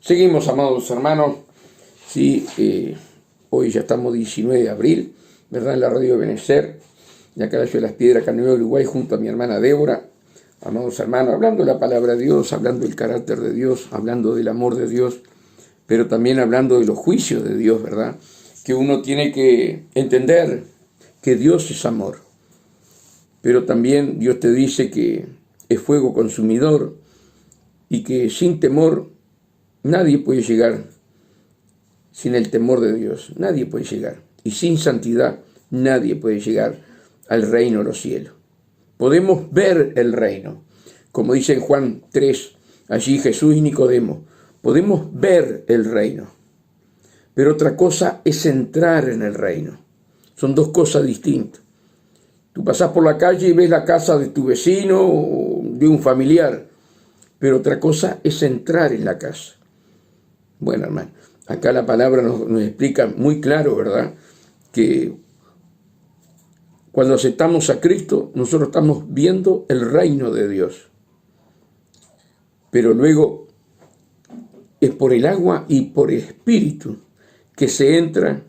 Seguimos, amados hermanos. Sí, hoy ya estamos 19 de abril, ¿verdad? En la radio de Benecer, de acá de Las Piedras, Canelones, Uruguay, junto a mi hermana Débora. Amados hermanos, hablando de la palabra de Dios, hablando del carácter de Dios, hablando del amor de Dios, pero también hablando de los juicios de Dios, ¿verdad? Que uno tiene que entender que Dios es amor, pero también Dios te dice que es fuego consumidor y que sin temor nadie puede llegar. Sin el temor de Dios nadie puede llegar, y sin santidad nadie puede llegar al reino de los cielos. Podemos ver el reino, como dice en Juan 3, allí Jesús y Nicodemo, podemos ver el reino, pero otra cosa es entrar en el reino. Son dos cosas distintas. Tú pasás por la calle y ves la casa de tu vecino o de un familiar, pero otra cosa es entrar en la casa. Bueno, hermano, acá la palabra nos explica muy claro, ¿verdad? Que cuando aceptamos a Cristo, nosotros estamos viendo el reino de Dios. Pero luego es por el agua y por el Espíritu que se entra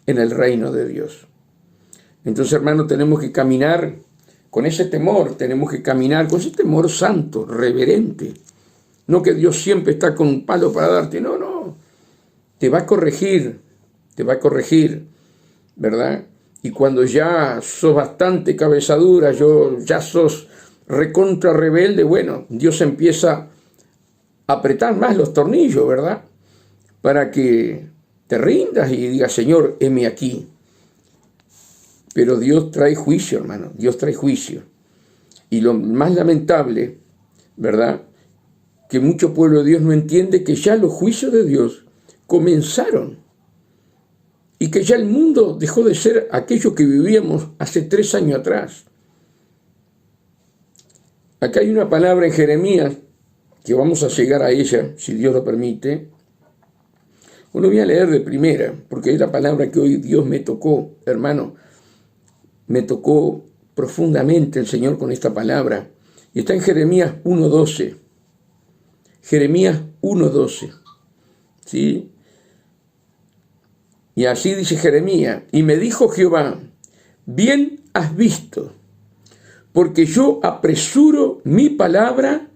en el reino de Dios. Entonces, hermano, tenemos que caminar con ese temor, tenemos que caminar con ese temor santo, reverente. No que Dios siempre está con un palo para darte, no. Te va a corregir, ¿verdad? Y cuando ya sos bastante cabezadura, ya sos recontra rebelde, bueno, Dios empieza a apretar más los tornillos, ¿verdad? Para que te rindas y digas, Señor, heme aquí. Pero Dios trae juicio, hermano, Dios trae juicio. Y lo más lamentable, ¿verdad?, que mucho pueblo de Dios no entiende que ya los juicios de Dios comenzaron y que ya el mundo dejó de ser aquello que vivíamos hace 3 años atrás. Acá hay una palabra en Jeremías que vamos a llegar a ella, si Dios lo permite. Bueno, voy a leer de primera, porque es la palabra que hoy Dios me tocó, hermano. Me tocó profundamente el Señor con esta palabra. Y está en Jeremías 1:12. Jeremías 1:12, ¿sí? Y así dice Jeremías, y me dijo Jehová, bien has visto, porque yo apresuro mi palabra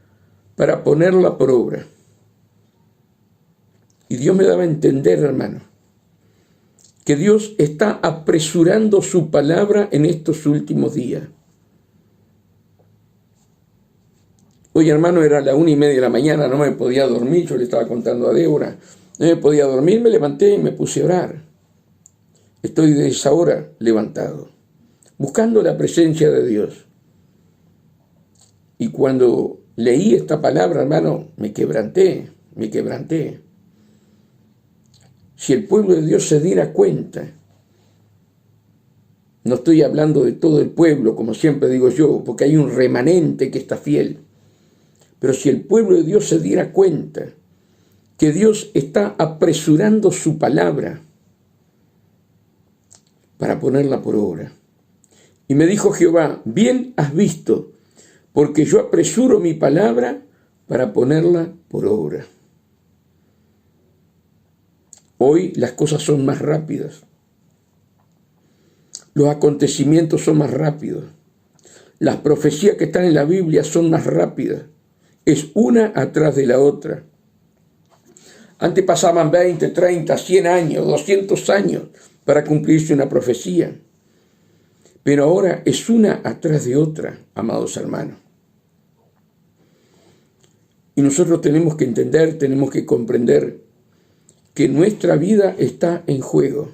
para ponerla por obra. Y Dios me daba a entender, hermano, que Dios está apresurando su palabra en estos últimos días. Hoy, hermano, era la 1:30 de la mañana, no me podía dormir, yo le estaba contando a Débora, no me podía dormir, me levanté y me puse a orar. Estoy de esa hora levantado, buscando la presencia de Dios. Y cuando leí esta palabra, hermano, me quebranté. Si el pueblo de Dios se diera cuenta, no estoy hablando de todo el pueblo, como siempre digo yo, porque hay un remanente que está fiel. Pero si el pueblo de Dios se diera cuenta que Dios está apresurando su palabra para ponerla por obra. Y me dijo Jehová, bien has visto, porque yo apresuro mi palabra para ponerla por obra. Hoy las cosas son más rápidas. Los acontecimientos son más rápidos. Las profecías que están en la Biblia son más rápidas. Es una atrás de la otra. Antes pasaban 20, 30, 100 años, 200 años para cumplirse una profecía. Pero ahora es una atrás de otra, amados hermanos. Y nosotros tenemos que entender, tenemos que comprender que nuestra vida está en juego.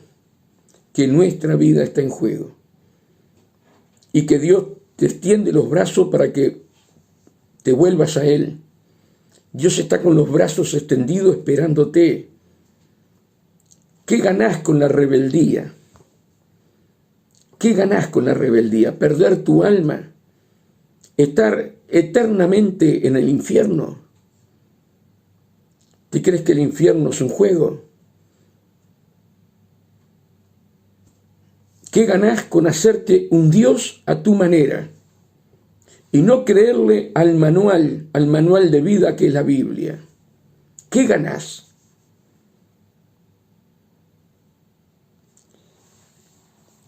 Y que Dios te extiende los brazos para que te vuelvas a Él. Dios está con los brazos extendidos esperándote. ¿Qué ganás con la rebeldía? ¿Perder tu alma? ¿Estar eternamente en el infierno? ¿Te crees que el infierno es un juego? ¿Qué ganás con hacerte un Dios a tu manera? Y no creerle al manual de vida que es la Biblia. ¿Qué ganás?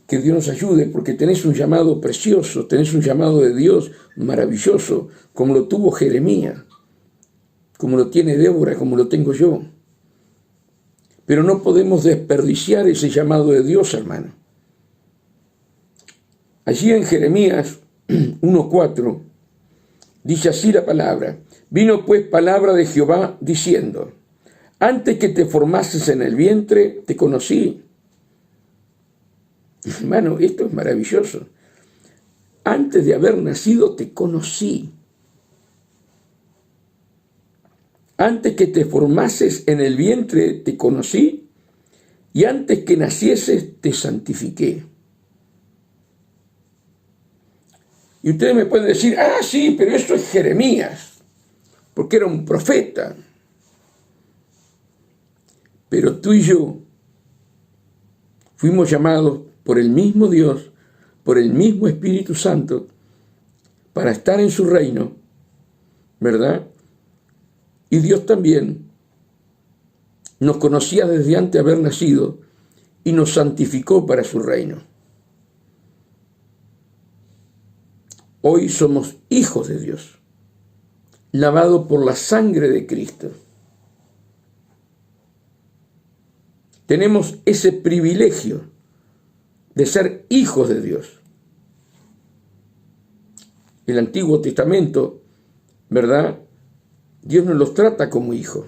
Que Dios nos ayude, porque tenés un llamado precioso, tenés un llamado de Dios maravilloso, como lo tuvo Jeremías, como lo tiene Débora, como lo tengo yo. Pero no podemos desperdiciar ese llamado de Dios, hermano. Allí en Jeremías 1:4 dice así la palabra: vino pues palabra de Jehová diciendo, antes que te formases en el vientre, te conocí. Hermano, esto es maravilloso. Antes de haber nacido, te conocí. Antes que te formases en el vientre, te conocí. Y antes que nacieses, te santifiqué. Y ustedes me pueden decir, sí, pero eso es Jeremías, porque era un profeta. Pero tú y yo fuimos llamados por el mismo Dios, por el mismo Espíritu Santo, para estar en su reino, ¿verdad? Y Dios también nos conocía desde antes de haber nacido y nos santificó para su reino. Hoy somos hijos de Dios, lavados por la sangre de Cristo. Tenemos ese privilegio de ser hijos de Dios. El Antiguo Testamento, ¿verdad? Dios nos los trata como hijos.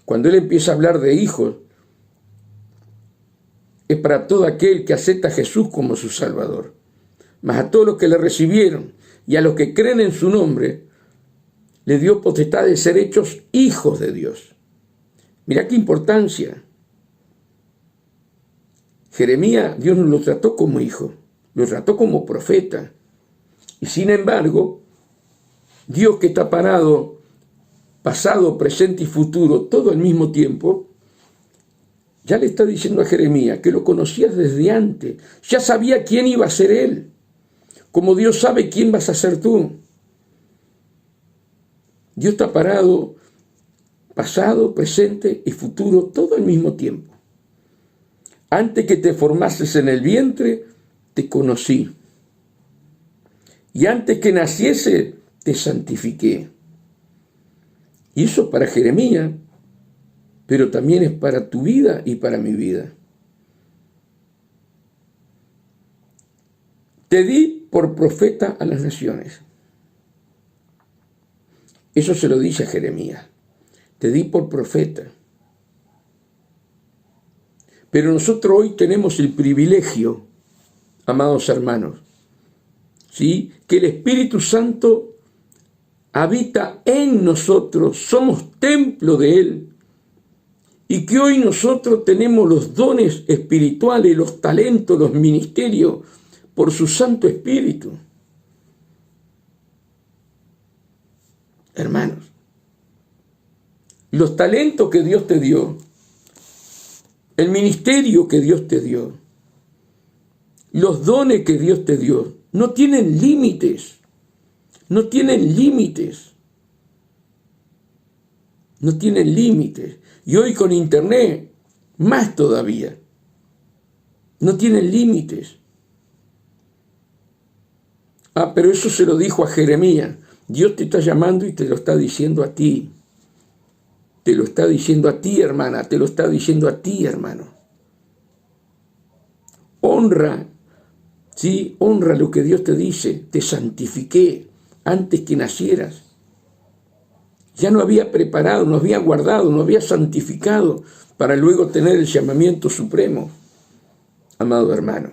Cuando Él empieza a hablar de hijos, es para todo aquel que acepta a Jesús como su Salvador. Mas a todos los que le recibieron y a los que creen en su nombre, le dio potestad de ser hechos hijos de Dios. Mirá qué importancia. Jeremías, Dios nos lo trató como hijo, lo trató como profeta. Y sin embargo, Dios, que está parado, pasado, presente y futuro, todo al mismo tiempo, ya le está diciendo a Jeremías que lo conocías desde antes, ya sabía quién iba a ser él, como Dios sabe quién vas a ser tú. Dios está parado, pasado, presente y futuro, todo al mismo tiempo. Antes que te formases en el vientre, te conocí. Y antes que naciese, te santifiqué. Y eso para Jeremías, pero también es para tu vida y para mi vida. Te di por profeta a las naciones. Eso se lo dice a Jeremías. Te di por profeta. Pero nosotros hoy tenemos el privilegio, amados hermanos, ¿sí?, que el Espíritu Santo habita en nosotros, somos templo de Él, y que hoy nosotros tenemos los dones espirituales, los talentos, los ministerios, por su Santo Espíritu. Hermanos, los talentos que Dios te dio, el ministerio que Dios te dio, los dones que Dios te dio, no tienen límites, no tienen límites, no tienen límites. Y hoy con internet, más todavía, no tienen límites. Pero eso se lo dijo a Jeremías. Dios te está llamando y te lo está diciendo a ti. Te lo está diciendo a ti, hermana, te lo está diciendo a ti, hermano. Honra, ¿sí? Honra lo que Dios te dice. Te santifiqué antes que nacieras. Ya no había preparado, no había guardado, no había santificado para luego tener el llamamiento supremo. Amado hermano,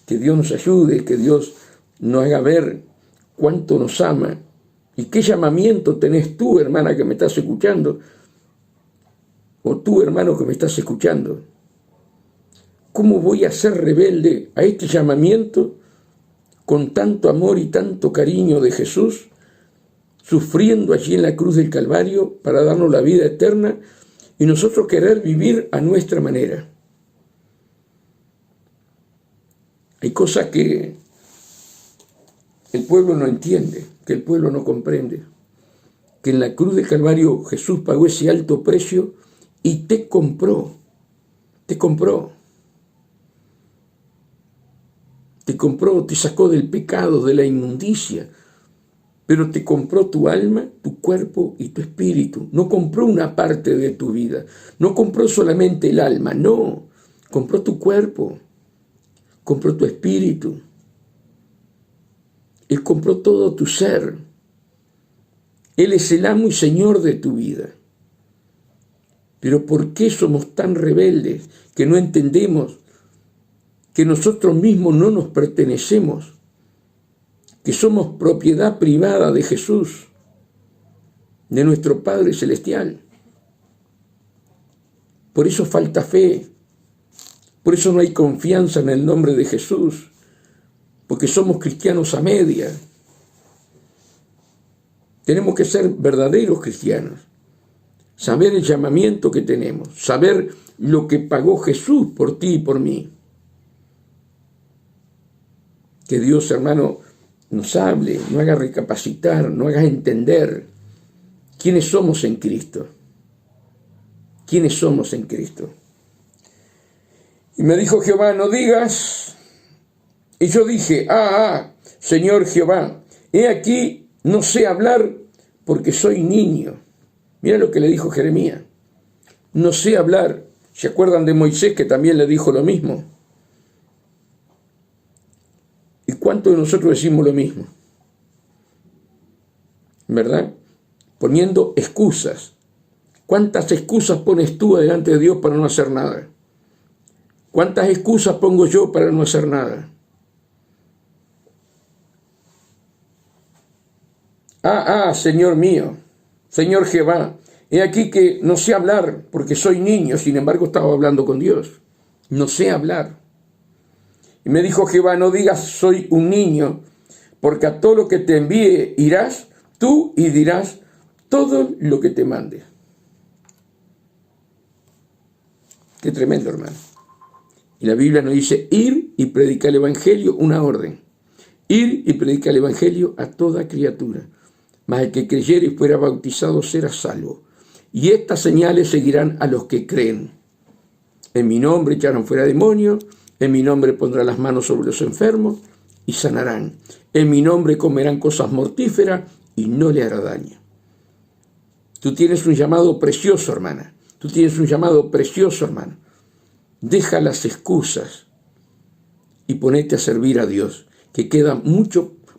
que Dios nos ayude, que Dios nos haga ver cuánto nos ama y qué llamamiento tenés tú, hermana, que me estás escuchando, o tú, hermano, que me estás escuchando. ¿Cómo voy a ser rebelde a este llamamiento con tanto amor y tanto cariño de Jesús, sufriendo allí en la cruz del Calvario para darnos la vida eterna y nosotros querer vivir a nuestra manera? Hay cosas que el pueblo no entiende, que el pueblo no comprende, que en la cruz del Calvario Jesús pagó ese alto precio y te compró. Te compró. Te compró, te sacó del pecado, de la inmundicia. Pero te compró tu alma, tu cuerpo y tu espíritu. No compró una parte de tu vida. No compró solamente el alma, no. Compró tu cuerpo. Compró tu espíritu. Él compró todo tu ser. Él es el amo y señor de tu vida. Pero ¿por qué somos tan rebeldes que no entendemos que nosotros mismos no nos pertenecemos? Que somos propiedad privada de Jesús, de nuestro Padre Celestial. Por eso falta fe, por eso no hay confianza en el nombre de Jesús, porque somos cristianos a media. Tenemos que ser verdaderos cristianos, saber el llamamiento que tenemos, saber lo que pagó Jesús por ti y por mí. Que Dios, hermano, nos hable, nos haga recapacitar, nos haga entender quiénes somos en Cristo. ¿Quiénes somos en Cristo? Y me dijo Jehová, no digas. Y yo dije, Señor Jehová, he aquí, no sé hablar porque soy niño. Mira lo que le dijo Jeremías. No sé hablar. ¿Se acuerdan de Moisés que también le dijo lo mismo? ¿Y cuántos de nosotros decimos lo mismo? ¿Verdad? Poniendo excusas. ¿Cuántas excusas pones tú delante de Dios para no hacer nada? ¿Cuántas excusas pongo yo para no hacer nada? Señor mío, Señor Jehová, he aquí que no sé hablar porque soy niño, sin embargo estaba hablando con Dios. No sé hablar. Y me dijo Jehová, no digas soy un niño, porque a todo lo que te envíe irás tú y dirás todo lo que te mande. Qué tremendo, hermano. Y la Biblia nos dice, ir y predicar el Evangelio, una orden. Ir y predicar el Evangelio a toda criatura. Mas el que creyere y fuera bautizado será salvo. Y estas señales seguirán a los que creen. En mi nombre echarán fuera demonios, en mi nombre pondrán las manos sobre los enfermos y sanarán. En mi nombre comerán cosas mortíferas y no le hará daño. Tú tienes un llamado precioso, hermana. Tú tienes un llamado precioso, hermano. Deja las excusas y ponete a servir a Dios, que queda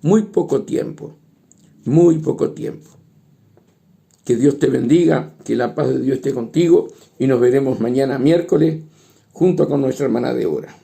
muy poco tiempo. Muy poco tiempo. Que Dios te bendiga, que la paz de Dios esté contigo y nos veremos mañana miércoles junto con nuestra hermana Débora.